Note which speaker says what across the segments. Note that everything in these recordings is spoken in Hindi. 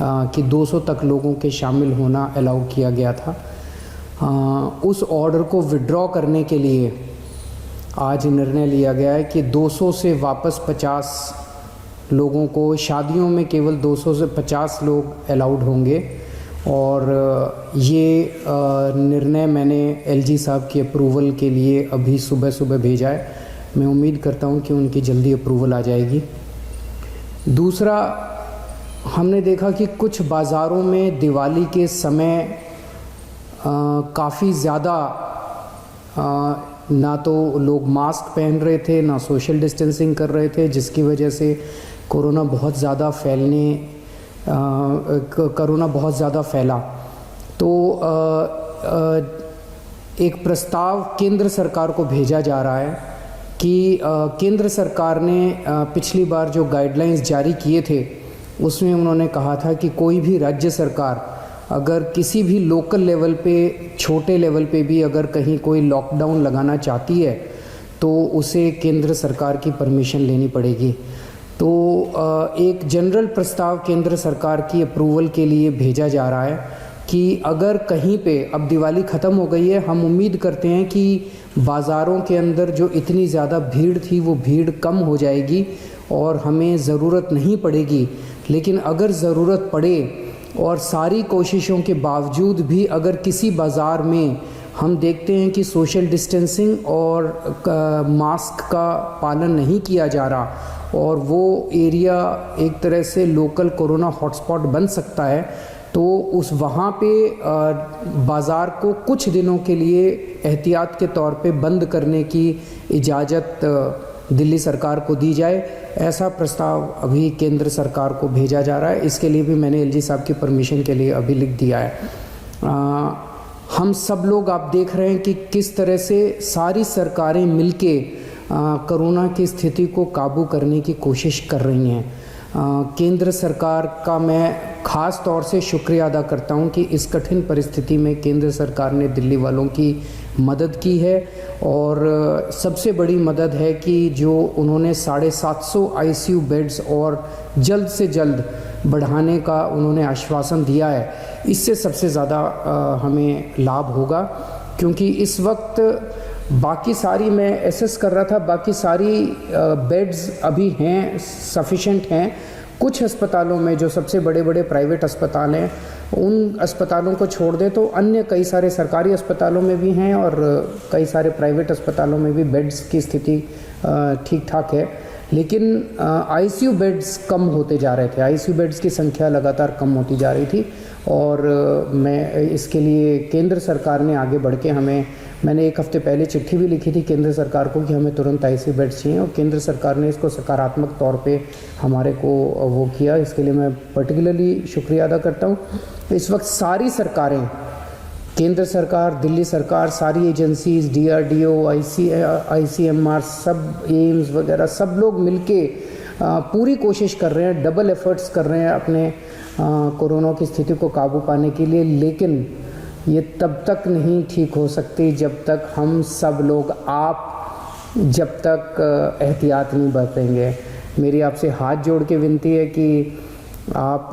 Speaker 1: कि 200 तक लोगों के शामिल होना अलाउ किया गया था, उस ऑर्डर को विड्रॉ करने के लिए आज निर्णय लिया गया है कि 200 से वापस 50 लोगों को, शादियों में केवल 200 से 50 लोग अलाउड होंगे। और ये निर्णय मैंने एलजी साहब की अप्रूवल के लिए अभी सुबह सुबह भेजा है। मैं उम्मीद करता हूँ कि उनकी जल्दी अप्रूवल आ जाएगी। दूसरा, हमने देखा कि कुछ बाज़ारों में दिवाली के समय काफ़ी ज़्यादा ना तो लोग मास्क पहन रहे थे, ना सोशल डिस्टेंसिंग कर रहे थे, जिसकी वजह से कोरोना बहुत ज़्यादा फैला। तो एक प्रस्ताव केंद्र सरकार को भेजा जा रहा है कि केंद्र सरकार ने पिछली बार जो गाइडलाइंस जारी किए थे उसमें उन्होंने कहा था कि कोई भी राज्य सरकार अगर किसी भी लोकल लेवल पे, छोटे लेवल पे भी अगर कहीं कोई लॉकडाउन लगाना चाहती है तो उसे केंद्र सरकार की परमिशन लेनी पड़ेगी। तो एक जनरल प्रस्ताव केंद्र सरकार की अप्रूवल के लिए भेजा जा रहा है कि अगर कहीं पे, अब दिवाली ख़त्म हो गई है, हम उम्मीद करते हैं कि बाज़ारों के अंदर जो इतनी ज़्यादा भीड़ थी वो भीड़ कम हो जाएगी और हमें ज़रूरत नहीं पड़ेगी। लेकिन अगर ज़रूरत पड़े और सारी कोशिशों के बावजूद भी अगर किसी बाज़ार में हम देखते हैं कि सोशल डिस्टेंसिंग और मास्क का पालन नहीं किया जा रहा और वो एरिया एक तरह से लोकल कोरोना हॉटस्पॉट बन सकता है, तो उस वहाँ पे बाज़ार को कुछ दिनों के लिए एहतियात के तौर पे बंद करने की इजाज़त दिल्ली सरकार को दी जाए। ऐसा प्रस्ताव अभी केंद्र सरकार को भेजा जा रहा है। इसके लिए भी मैंने एलजी साहब की परमिशन के लिए अभी लिख दिया है। हम सब लोग आप देख रहे हैं कि किस तरह से सारी सरकारें मिलके कोरोना की स्थिति को काबू करने की कोशिश कर रही हैं। केंद्र सरकार का मैं ख़ास तौर से शुक्रिया अदा करता हूं कि इस कठिन परिस्थिति में केंद्र सरकार ने दिल्ली वालों की मदद की है। और सबसे बड़ी मदद है कि जो उन्होंने 750 आईसीयू बेड्स और जल्द से जल्द बढ़ाने का उन्होंने आश्वासन दिया है। इससे सबसे ज़्यादा हमें लाभ होगा, क्योंकि इस वक्त बाकी सारी, मैं एसेस कर रहा था, बाकी सारी बेड्स अभी हैं, सफिशेंट हैं। कुछ अस्पतालों में जो सबसे बड़े बड़े प्राइवेट अस्पताल हैं, उन अस्पतालों को छोड़ दें तो अन्य कई सारे सरकारी अस्पतालों में भी हैं और कई सारे प्राइवेट अस्पतालों में भी बेड्स की स्थिति ठीक ठाक है। लेकिन आईसीयू बेड्स कम होते जा रहे थे, आईसीयू बेड्स की संख्या लगातार कम होती जा रही थी। और मैं इसके लिए केंद्र सरकार ने आगे बढ़ के मैंने एक हफ्ते पहले चिट्ठी भी लिखी थी केंद्र सरकार को कि हमें तुरंत आईसीयू बेड्स चाहिए, और केंद्र सरकार ने इसको सकारात्मक तौर पे हमारे को वो किया। इसके लिए मैं पर्टिकुलरली शुक्रिया अदा करता हूँ। इस वक्त सारी सरकारें, केंद्र सरकार, दिल्ली सरकार, सारी एजेंसीज, DRDO, ICMR, सब एम्स वगैरह, सब लोग मिलके पूरी कोशिश कर रहे हैं, डबल एफर्ट्स कर रहे हैं अपने कोरोना की स्थिति को काबू पाने के लिए। लेकिन ये तब तक नहीं ठीक हो सकती जब तक हम सब लोग, जब तक एहतियात नहीं बरतेंगे। मेरी आपसे हाथ जोड़ के विनती है कि आप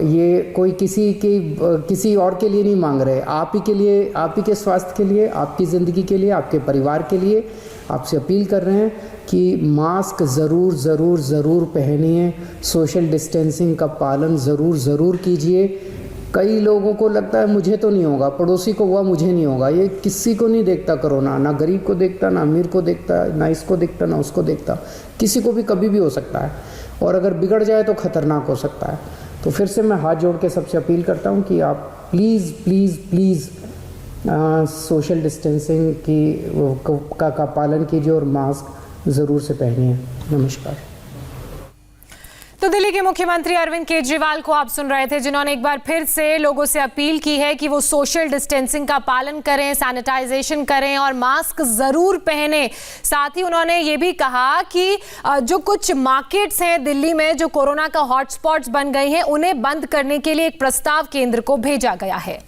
Speaker 1: ये कोई किसी और के लिए नहीं मांग रहे, आप ही के लिए, आप ही के स्वास्थ्य के लिए, आपकी ज़िंदगी के लिए, आपके परिवार के लिए आपसे अपील कर रहे हैं कि मास्क ज़रूर पहनिए, सोशल डिस्टेंसिंग का पालन ज़रूर कीजिए। कई लोगों को लगता है मुझे तो नहीं होगा, पड़ोसी को हुआ मुझे नहीं होगा। ये किसी को नहीं देखता कोरोना, ना गरीब को देखता, ना अमीर को देखता, ना इसको देखता, ना उसको देखता। किसी को भी कभी भी हो सकता है, और अगर बिगड़ जाए तो ख़तरनाक हो सकता है। तो फिर से मैं हाथ जोड़ के सबसे अपील करता हूँ कि आप प्लीज़ सोशल डिस्टेंसिंग का पालन कीजिए और मास्क ज़रूर से पहनिए। नमस्कार।
Speaker 2: तो दिल्ली के मुख्यमंत्री अरविंद केजरीवाल को आप सुन रहे थे, जिन्होंने एक बार फिर से लोगों से अपील की है कि वो सोशल डिस्टेंसिंग का पालन करें, सैनिटाइजेशन करें और मास्क जरूर पहने। साथ ही उन्होंने ये भी कहा कि जो कुछ मार्केट्स हैं दिल्ली में जो कोरोना का हॉटस्पॉट्स बन गए हैं, उन्हें बंद करने के लिए एक प्रस्ताव केंद्र को भेजा गया है।